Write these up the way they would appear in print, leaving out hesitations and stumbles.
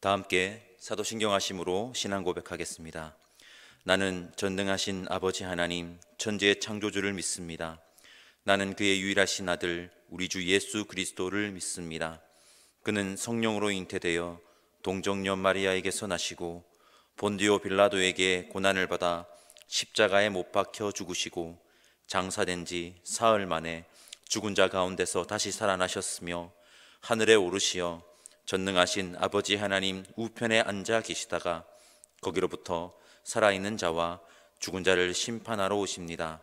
다 함께 사도신경하심으로 신앙 고백하겠습니다. 나는 전능하신 아버지 하나님 천지의 창조주를 믿습니다. 나는 그의 유일하신 아들 우리 주 예수 그리스도를 믿습니다. 그는 성령으로 잉태되어 동정녀 마리아에게서 나시고 본디오 빌라도에게 고난을 받아 십자가에 못 박혀 죽으시고 장사된 지 사흘 만에 죽은 자 가운데서 다시 살아나셨으며 하늘에 오르시어 전능하신 아버지 하나님 우편에 앉아 계시다가 거기로부터 살아있는 자와 죽은 자를 심판하러 오십니다.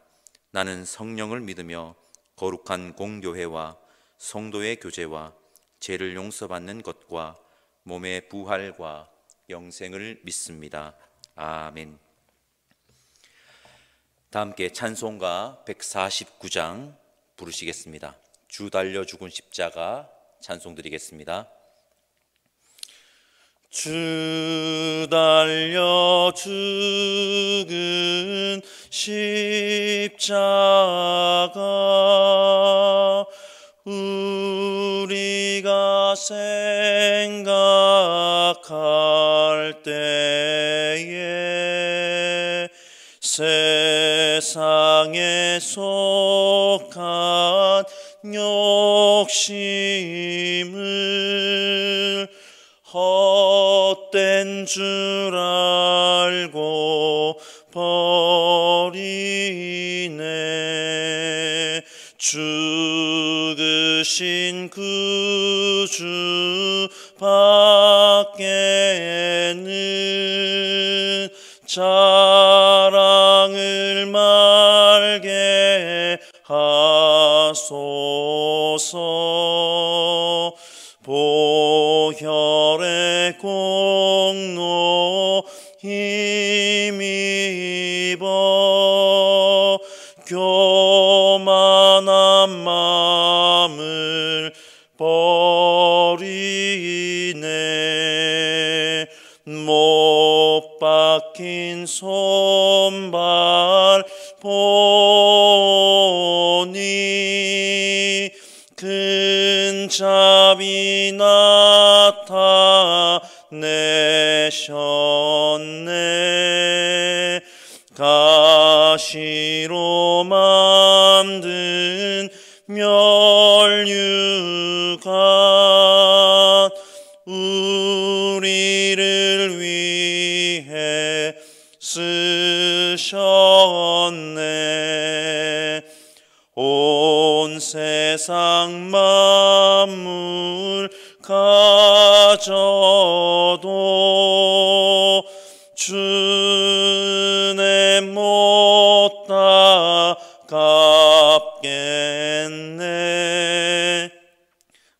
나는 성령을 믿으며 거룩한 공교회와 성도의 교제와 죄를 용서받는 것과 몸의 부활과 영생을 믿습니다. 아멘. 다 함께 찬송가 149장 부르시겠습니다. 주 달려 죽은 십자가 찬송 드리겠습니다. 주 달려 죽은 십자가 우리가 생각할 때에 세상에 속한 욕심을 헛된 줄 알고 버리네. 죽으신 구주 밖에는 자랑을 말게 하소서. 보혈의 공로 힘입어 교만한 마음을 버리네. 못 박힌 손발 보니 큰 자비 나타내셨네. 가시로 만든 멸류관 우리를 위해 쓰셨네. 온 세상 만물 가져도 주내 못 갚겠네.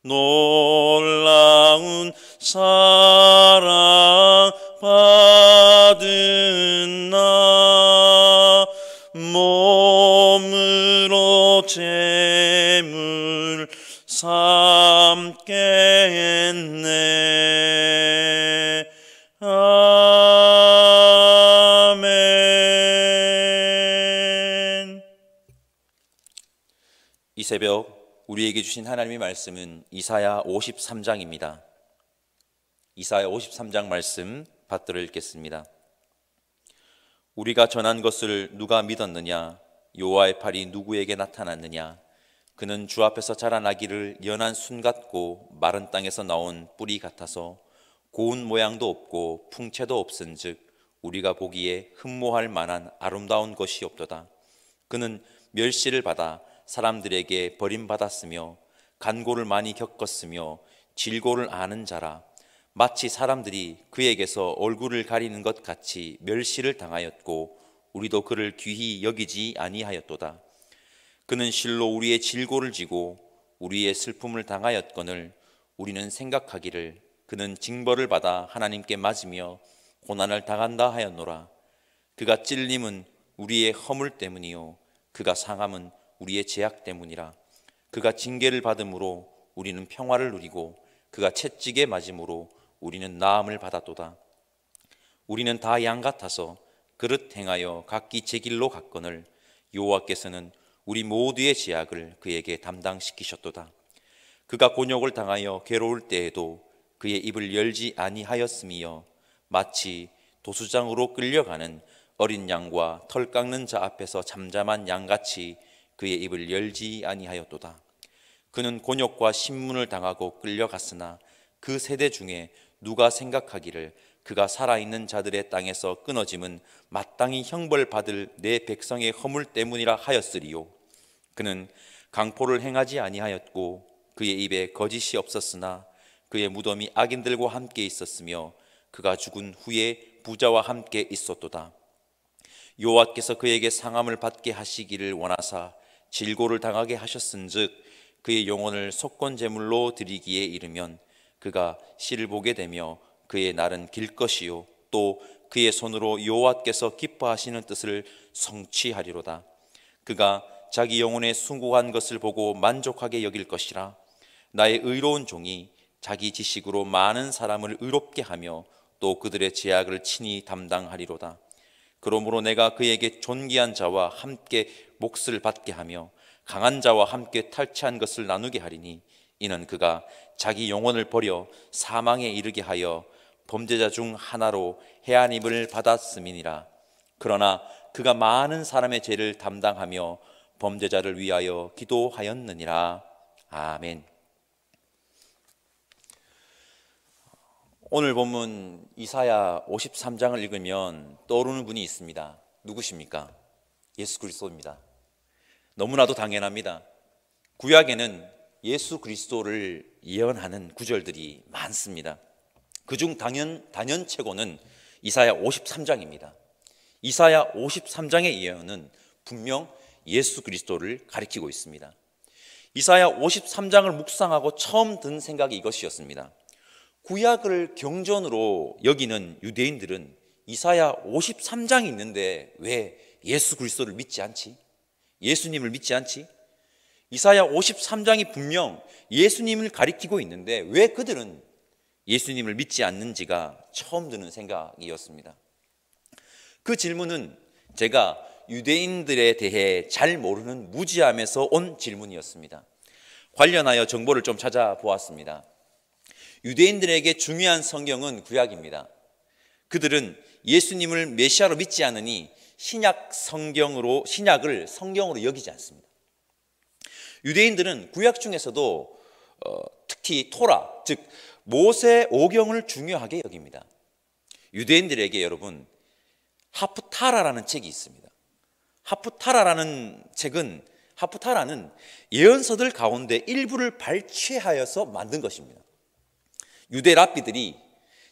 놀라운 사랑 받은 나 몸으로 제물 삼겠네. 아멘. 이 새벽 우리에게 주신 하나님의 말씀은 이사야 53장입니다. 이사야 53장 말씀 받들어 읽겠습니다. 우리가 전한 것을 누가 믿었느냐? 여호와의 팔이 누구에게 나타났느냐? 그는 주 앞에서 자라나기를 연한 순 같고 마른 땅에서 나온 뿌리 같아서 고운 모양도 없고 풍채도 없은즉 우리가 보기에 흠모할 만한 아름다운 것이 없도다. 그는 멸시를 받아 사람들에게 버림받았으며 간고를 많이 겪었으며 질고를 아는 자라. 마치 사람들이 그에게서 얼굴을 가리는 것 같이 멸시를 당하였고 우리도 그를 귀히 여기지 아니하였도다. 그는 실로 우리의 질고를 지고 우리의 슬픔을 당하였거늘 우리는 생각하기를 그는 징벌을 받아 하나님께 맞으며 고난을 당한다 하였노라. 그가 찔림은 우리의 허물 때문이요 그가 상함은 우리의 죄악 때문이라. 그가 징계를 받음으로 우리는 평화를 누리고 그가 채찍에 맞음으로 우리는 나음을 받았도다. 우리는 다 양 같아서 그릇 행하여 각기 제 길로 갔거늘 여호와께서는 우리 모두의 죄악을 그에게 담당시키셨도다. 그가 곤욕을 당하여 괴로울 때에도 그의 입을 열지 아니하였음이여 마치 도수장으로 끌려가는 어린 양과 털 깎는 자 앞에서 잠잠한 양같이 그의 입을 열지 아니하였도다. 그는 곤욕과 신문을 당하고 끌려갔으나 그 세대 중에 누가 생각하기를 그가 살아있는 자들의 땅에서 끊어짐은 마땅히 형벌받을 내 백성의 허물 때문이라 하였으리요. 그는 강포를 행하지 아니하였고 그의 입에 거짓이 없었으나 그의 무덤이 악인들과 함께 있었으며 그가 죽은 후에 부자와 함께 있었도다. 여호와께서 그에게 상함을 받게 하시기를 원하사 질고를 당하게 하셨은즉 그의 영혼을 속건 제물로 드리기에 이르면 그가 씨를 보게 되며 그의 날은 길 것이요 또 그의 손으로 여호와께서 기뻐하시는 뜻을 성취하리로다. 그가 자기 영혼에 숭고한 것을 보고 만족하게 여길 것이라. 나의 의로운 종이 자기 지식으로 많은 사람을 의롭게 하며 또 그들의 죄악을 친히 담당하리로다. 그러므로 내가 그에게 존귀한 자와 함께 몫을 받게 하며 강한 자와 함께 탈취한 것을 나누게 하리니 이는 그가 자기 영혼을 버려 사망에 이르게 하여 범죄자 중 하나로 해한임을 받았음이니라. 그러나 그가 많은 사람의 죄를 담당하며 범죄자를 위하여 기도하였느니라. 아멘. 오늘 본문 이사야 53장을 읽으면 떠오르는 분이 있습니다. 누구십니까? 예수 그리스도입니다. 너무나도 당연합니다. 구약에는 예수 그리스도를 예언하는 구절들이 많습니다. 그중 단연체고는 이사야 53장입니다. 이사야 53장의 예언은 분명 예수 그리스도를 가리키고 있습니다. 이사야 53장을 묵상하고 처음 든 생각이 이것이었습니다. 구약을 경전으로 여기는 유대인들은 이사야 53장이 있는데 왜 예수 그리스도를 믿지 않지? 예수님을 믿지 않지? 이사야 53장이 분명 예수님을 가리키고 있는데 왜 그들은 예수님을 믿지 않는지가 처음 드는 생각이었습니다. 그 질문은 제가 유대인들에 대해 잘 모르는 무지함에서 온 질문이었습니다. 관련하여 정보를 좀 찾아보았습니다. 유대인들에게 중요한 성경은 구약입니다. 그들은 예수님을 메시아로 믿지 않으니 신약을 성경으로 여기지 않습니다. 유대인들은 구약 중에서도 특히 토라, 즉 모세 오경을 중요하게 여깁니다. 유대인들에게 여러분 하프타라라는 책이 있습니다. 하프타라는 하프타라는 예언서들 가운데 일부를 발췌하여서 만든 것입니다. 유대 랍비들이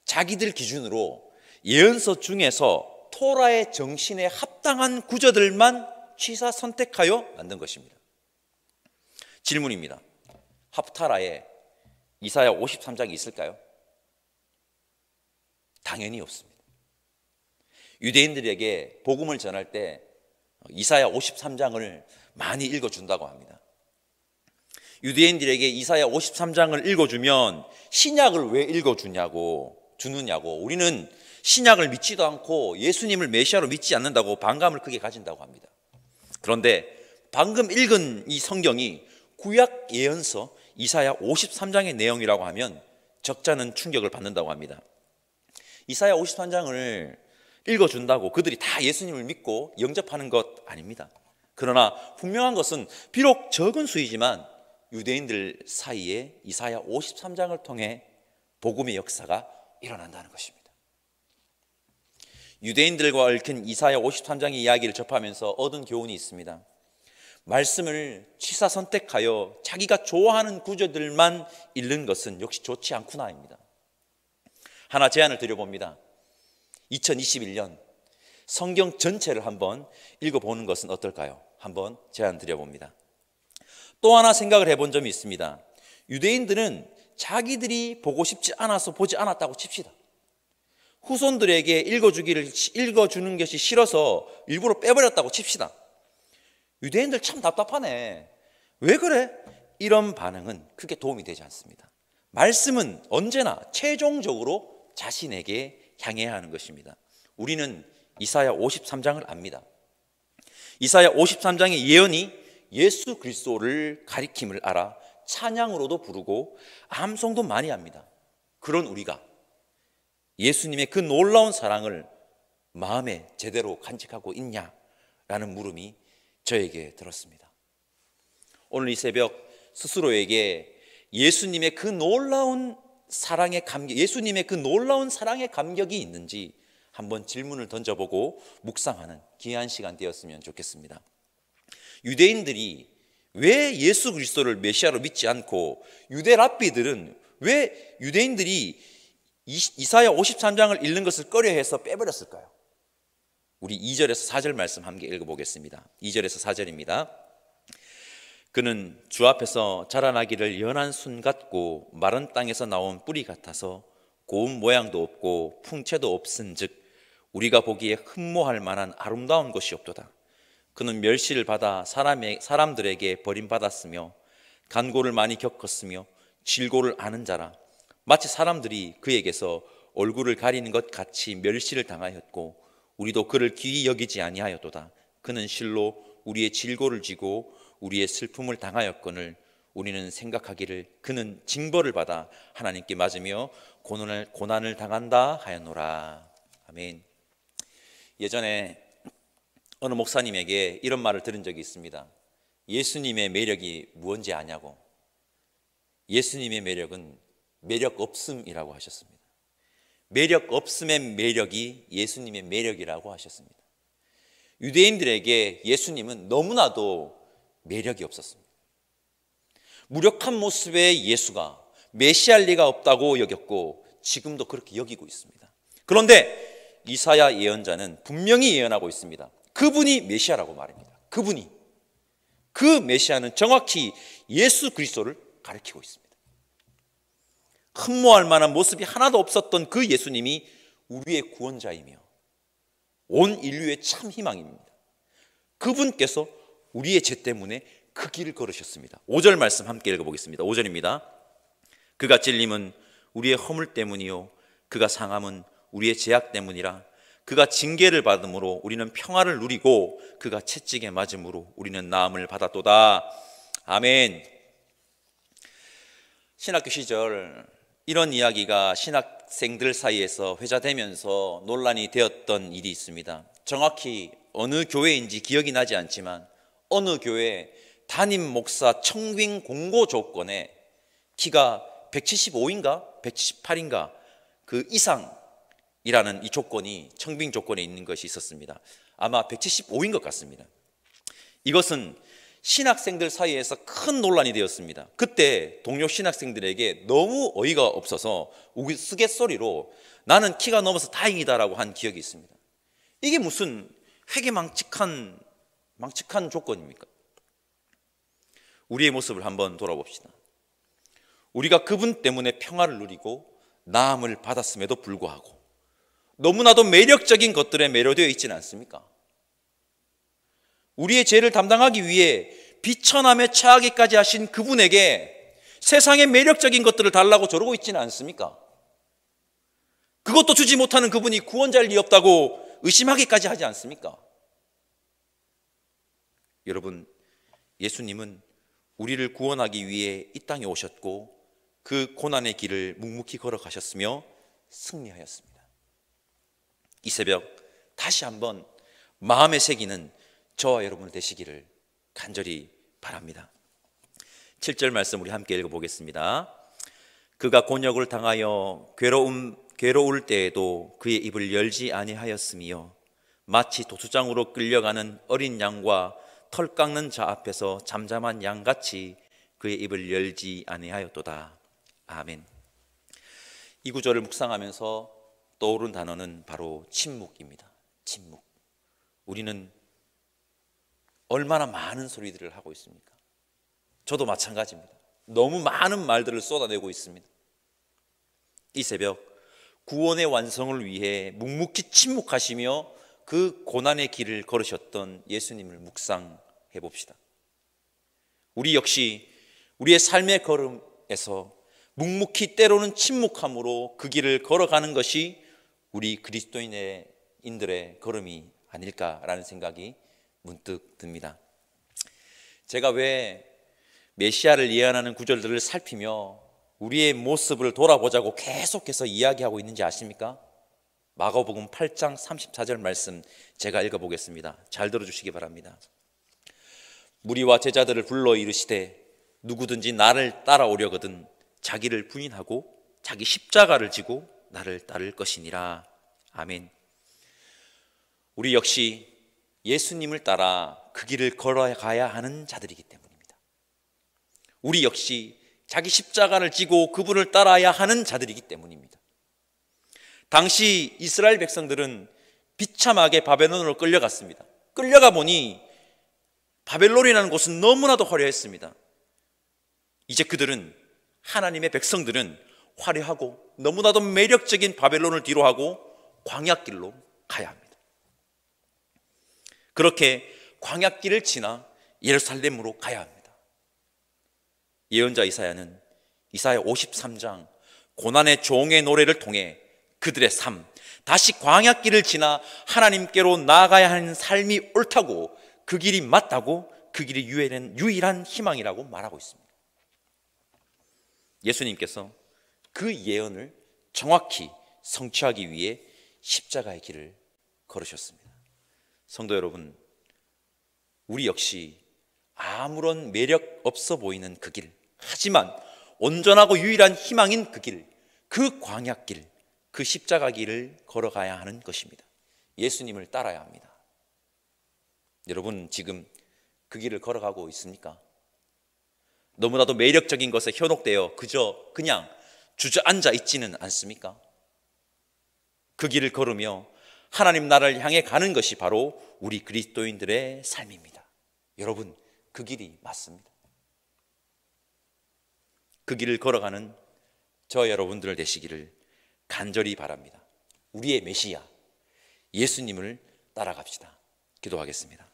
자기들 기준으로 예언서 중에서 토라의 정신에 합당한 구절들만 취사 선택하여 만든 것입니다. 질문입니다. 하프타라에 이사야 53장이 있을까요? 당연히 없습니다. 유대인들에게 복음을 전할 때 이사야 53장을 많이 읽어준다고 합니다. 유대인들에게 이사야 53장을 읽어주면 신약을 왜 주느냐고 우리는 신약을 믿지도 않고 예수님을 메시아로 믿지 않는다고 반감을 크게 가진다고 합니다. 그런데 방금 읽은 이 성경이 구약 예언서 이사야 53장의 내용이라고 하면 적잖은 충격을 받는다고 합니다. 이사야 53장을 읽어준다고 그들이 다 예수님을 믿고 영접하는 것 아닙니다. 그러나 분명한 것은 비록 적은 수이지만 유대인들 사이에 이사야 53장을 통해 복음의 역사가 일어난다는 것입니다. 유대인들과 얽힌 이사야 53장의 이야기를 접하면서 얻은 교훈이 있습니다. 말씀을 취사 선택하여 자기가 좋아하는 구절들만 읽는 것은 역시 좋지 않구나입니다. 하나 제안을 드려봅니다. 2021년 성경 전체를 한번 읽어보는 것은 어떨까요? 한번 제안 드려봅니다. 또 하나 생각을 해본 점이 있습니다. 유대인들은 자기들이 보고 싶지 않아서 보지 않았다고 칩시다. 후손들에게 읽어주는 것이 싫어서 일부러 빼버렸다고 칩시다. 유대인들 참 답답하네. 왜 그래? 이런 반응은 크게 도움이 되지 않습니다. 말씀은 언제나 최종적으로 자신에게 향해야 하는 것입니다. 우리는 이사야 53장을 압니다. 이사야 53장의 예언이 예수 그리스도를 가리킴을 알아 찬양으로도 부르고 암송도 많이 합니다. 그런 우리가 예수님의 그 놀라운 사랑을 마음에 제대로 간직하고 있냐라는 물음이 저에게 들었습니다. 오늘 이 새벽 스스로에게 예수님의 그 놀라운 사랑의 감격이 있는지 한번 질문을 던져보고 묵상하는 귀한 시간 되었으면 좋겠습니다. 유대인들이 왜 예수 그리스도를 메시아로 믿지 않고 유대 랍비들은 왜 유대인들이 이사야 53장을 읽는 것을 꺼려해서 빼버렸을까요? 우리 2절에서 4절 말씀 함께 읽어보겠습니다. 2절에서 4절입니다. 그는 주 앞에서 자라나기를 연한 순 같고 마른 땅에서 나온 뿌리 같아서 고운 모양도 없고 풍채도 없은즉 우리가 보기에 흠모할 만한 아름다운 것이 없도다. 그는 멸시를 받아 사람들에게 버림받았으며 간고를 많이 겪었으며 질고를 아는 자라. 마치 사람들이 그에게서 얼굴을 가리는 것 같이 멸시를 당하였고 우리도 그를 귀히 여기지 아니하였도다. 그는 실로 우리의 질고를 지고 우리의 슬픔을 당하였거늘 우리는 생각하기를 그는 징벌을 받아 하나님께 맞으며 고난을 당한다 하였노라. 아멘. 예전에 어느 목사님에게 이런 말을 들은 적이 있습니다. 예수님의 매력이 무언지 아냐고. 예수님의 매력은 매력 없음이라고 하셨습니다. 매력 없음의 매력이 예수님의 매력이라고 하셨습니다. 유대인들에게 예수님은 너무나도 매력이 없었습니다. 무력한 모습의 예수가 메시아일 리가 없다고 여겼고 지금도 그렇게 여기고 있습니다. 그런데 이사야 예언자는 분명히 예언하고 있습니다. 그분이 메시아라고 말합니다. 그 메시아는 정확히 예수 그리스도를 가리키고 있습니다. 흠모할 만한 모습이 하나도 없었던 그 예수님이 우리의 구원자이며 온 인류의 참 희망입니다. 그분께서 우리의 죄 때문에 그 길을 걸으셨습니다. 5절 말씀 함께 읽어보겠습니다. 5절입니다. 그가 찔림은 우리의 허물 때문이요 그가 상함은 우리의 죄악 때문이라. 그가 징계를 받음으로 우리는 평화를 누리고 그가 채찍에 맞음으로 우리는 나음을 받았도다. 아멘. 신학교 시절 이런 이야기가 신학생들 사이에서 회자되면서 논란이 되었던 일이 있습니다. 정확히 어느 교회인지 기억이 나지 않지만 어느 교회 담임 목사 청빙 공고 조건에 키가 175인가 178인가 그 이상이라는 이 조건이 청빙 조건에 있는 것이 있었습니다. 아마 175인 것 같습니다. 이것은 신학생들 사이에서 큰 논란이 되었습니다. 그때 동료 신학생들에게 너무 어이가 없어서 우스갯소리로 나는 키가 넘어서 다행이다라고 한 기억이 있습니다. 이게 무슨 회개망측한 조건입니까? 우리의 모습을 한번 돌아봅시다. 우리가 그분 때문에 평화를 누리고 나음을 받았음에도 불구하고 너무나도 매력적인 것들에 매료되어 있지는 않습니까? 우리의 죄를 담당하기 위해 비천함에 처하기까지 하신 그분에게 세상의 매력적인 것들을 달라고 저러고 있지는 않습니까? 그것도 주지 못하는 그분이 구원자일 리 없다고 의심하기까지 하지 않습니까? 여러분, 예수님은 우리를 구원하기 위해 이 땅에 오셨고 그 고난의 길을 묵묵히 걸어가셨으며 승리하였습니다. 이 새벽 다시 한번 마음에 새기는 저와 여러분 되시기를 간절히 바랍니다. 7절 말씀 우리 함께 읽어보겠습니다. 그가 곤욕을 당하여 괴로울 때에도 그의 입을 열지 아니하였으며 마치 도수장으로 끌려가는 어린 양과 털 깎는 자 앞에서 잠잠한 양같이 그의 입을 열지 아니하였도다. 아멘. 이 구절을 묵상하면서 떠오른 단어는 바로 침묵입니다. 침묵. 우리는 얼마나 많은 소리들을 하고 있습니까? 저도 마찬가지입니다. 너무 많은 말들을 쏟아내고 있습니다. 이 새벽 구원의 완성을 위해 묵묵히 침묵하시며 그 고난의 길을 걸으셨던 예수님을 묵상해 봅시다. 우리 역시 우리의 삶의 걸음에서 묵묵히 때로는 침묵함으로 그 길을 걸어가는 것이 우리 그리스도인들의 걸음이 아닐까라는 생각이 문득 듭니다. 제가 왜 메시아를 예언하는 구절들을 살피며 우리의 모습을 돌아보자고 계속해서 이야기하고 있는지 아십니까? 마가복음 8장 34절 말씀 제가 읽어보겠습니다. 잘 들어주시기 바랍니다. 무리와 제자들을 불러 이르시되 누구든지 나를 따라오려거든 자기를 부인하고 자기 십자가를 지고 나를 따를 것이니라. 아멘. 우리 역시 예수님을 따라 그 길을 걸어가야 하는 자들이기 때문입니다. 우리 역시 자기 십자가를 지고 그분을 따라야 하는 자들이기 때문입니다. 당시 이스라엘 백성들은 비참하게 바벨론으로 끌려갔습니다. 끌려가 보니 바벨론이라는 곳은 너무나도 화려했습니다. 이제 그들은, 하나님의 백성들은 화려하고 너무나도 매력적인 바벨론을 뒤로하고 광야길로 가야 합니다. 그렇게 광야길을 지나 예루살렘으로 가야 합니다. 예언자 이사야는 이사야 53장 고난의 종의 노래를 통해 그들의 삶, 다시 광야길을 지나 하나님께로 나아가야 하는 삶이 옳다고, 그 길이 맞다고, 그 길이 유일한 희망이라고 말하고 있습니다. 예수님께서 그 예언을 정확히 성취하기 위해 십자가의 길을 걸으셨습니다. 성도 여러분, 우리 역시 아무런 매력 없어 보이는 그 길, 하지만 온전하고 유일한 희망인 그 길, 그 광야길, 그 십자가 길을 걸어가야 하는 것입니다. 예수님을 따라야 합니다. 여러분, 지금 그 길을 걸어가고 있습니까? 너무나도 매력적인 것에 현혹되어 그냥 주저앉아 있지는 않습니까? 그 길을 걸으며 하나님 나라를 향해 가는 것이 바로 우리 그리스도인들의 삶입니다. 여러분, 그 길이 맞습니다. 그 길을 걸어가는 저 여러분들 되시기를 간절히 바랍니다. 우리의 메시아 예수님을 따라갑시다. 기도하겠습니다.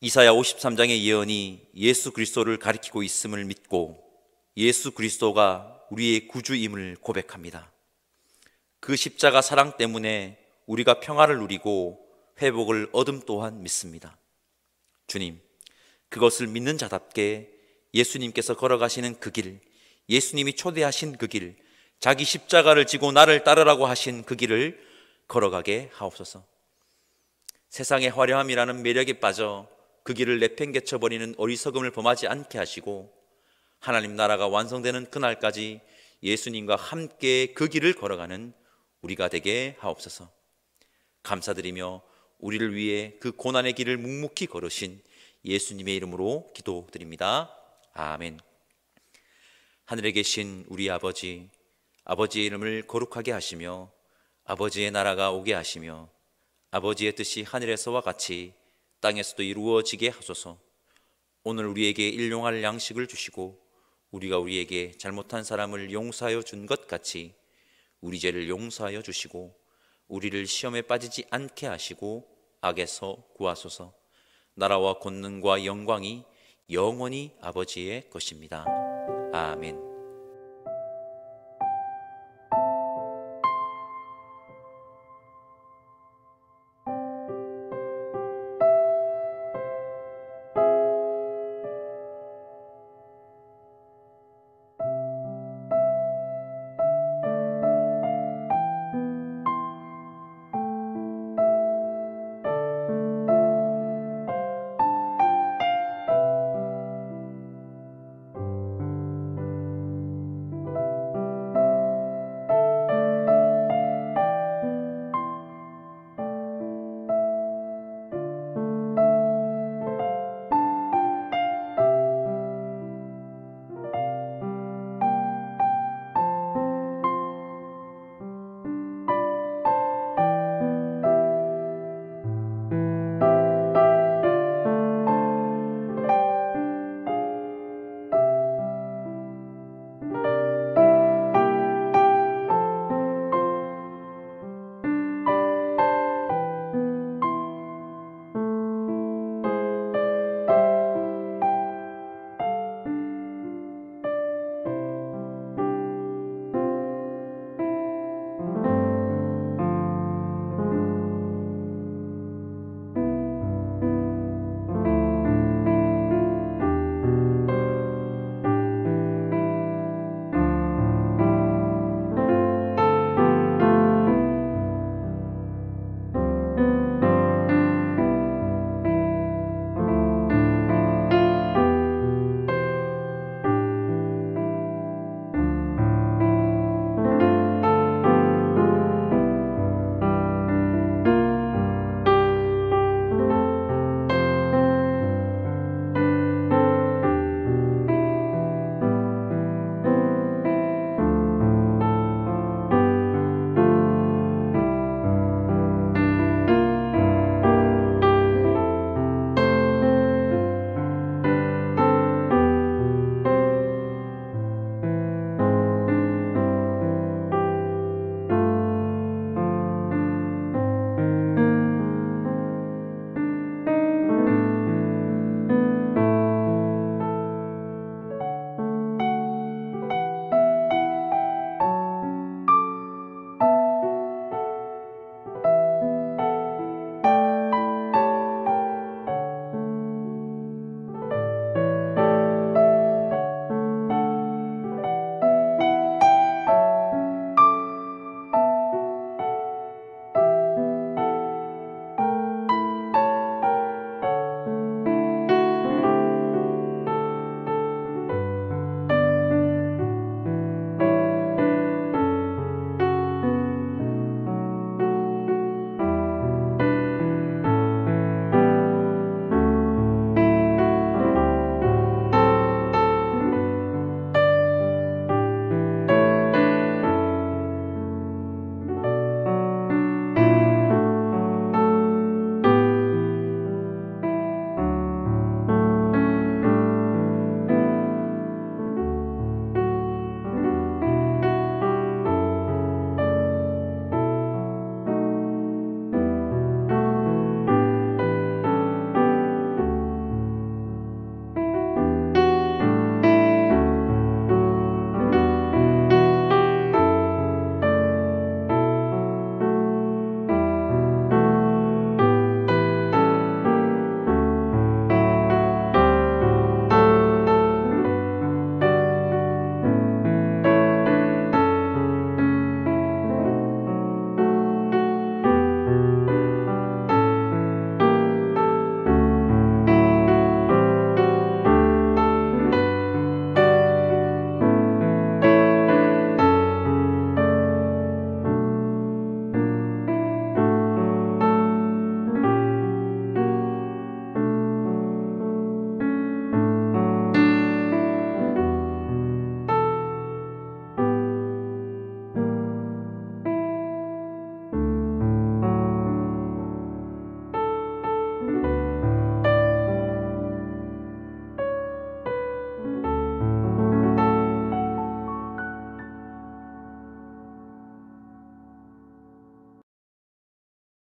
이사야 53장의 예언이 예수 그리스도를 가리키고 있음을 믿고 예수 그리스도가 우리의 구주임을 고백합니다. 그 십자가 사랑 때문에 우리가 평화를 누리고 회복을 얻음 또한 믿습니다. 주님, 그것을 믿는 자답게 예수님께서 걸어가시는 그 길, 예수님이 초대하신 그 길, 자기 십자가를 지고 나를 따르라고 하신 그 길을 걸어가게 하옵소서. 세상의 화려함이라는 매력에 빠져 그 길을 내팽개쳐버리는 어리석음을 범하지 않게 하시고 하나님 나라가 완성되는 그날까지 예수님과 함께 그 길을 걸어가는 우리가 되게 하옵소서. 감사드리며 우리를 위해 그 고난의 길을 묵묵히 걸으신 예수님의 이름으로 기도드립니다. 아멘. 하늘에 계신 우리 아버지, 아버지의 이름을 거룩하게 하시며 아버지의 나라가 오게 하시며 아버지의 뜻이 하늘에서와 같이 땅에서도 이루어지게 하소서. 오늘 우리에게 일용할 양식을 주시고 우리가 우리에게 잘못한 사람을 용서하여 준 것 같이 우리 죄를 용서하여 주시고 우리를 시험에 빠지지 않게 하시고 악에서 구하소서. 나라와 권능과 영광이 영원히 아버지의 것입니다. 아멘.